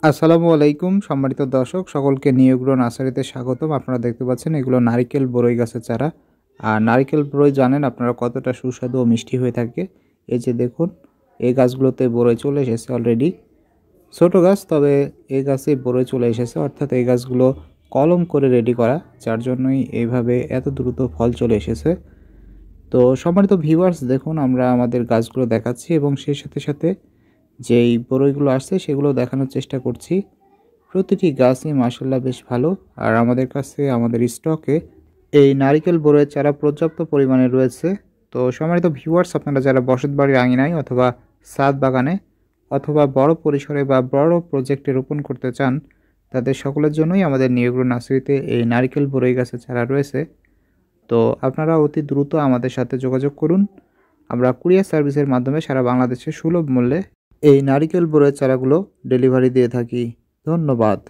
আসসালামু আলাইকুম সম্মানিত দর্শক, সকলকে নিয়োগ্রো নার্সারিতে স্বাগতম। আপনারা দেখতে পাচ্ছেন এগুলো নারিকেল বরই গাছের চারা। আর নারিকেল বরই জানেন আপনারা কতটা সুস্বাদু ও মিষ্টি হয়ে থাকে। এই যে দেখুন, এই গাছগুলোতে বরই চলে এসেছে অলরেডি। ছোট গাছ, তবে এই গাছে বরই চলে এসেছে, অর্থাৎ এই গাছগুলো কলম করে রেডি করা, যার জন্যই এইভাবে এত দ্রুত ফল চলে এসেছে। তো সম্মানিত ভিউয়ার্স, দেখুন আমরা আমাদের গাছগুলো দেখাচ্ছি এবং সেই সাথে সাথে যেই বরইগুলো আসছে সেগুলো দেখানোর চেষ্টা করছি। প্রতিটি গাছই মাশাআল্লাহ বেশ ভালো। আর আমাদের কাছে আমাদের স্টকে এই নারিকেল বরইয়ের চারা পর্যাপ্ত পরিমাণে রয়েছে। তো সম্মানিত ভিউয়ার্স, আপনারা যারা বসতবাড়ির আঙিনায় অথবা ছাদ বাগানে অথবা বড় পরিসরে বা বড় প্রজেক্টে রোপণ করতে চান, তাদের সকলের জন্যই আমাদের নিয়োগ্র নার্সারিতে এই নারিকেল বরই গাছের চারা রয়েছে। তো আপনারা অতি দ্রুত আমাদের সাথে যোগাযোগ করুন। আমরা কুরিয়ার সার্ভিসের মাধ্যমে সারা বাংলাদেশে সুলভ মূল্যে এই নারিকেল বরইয়ের চারাগুলো ডেলিভারি দিয়ে থাকি। ধন্যবাদ।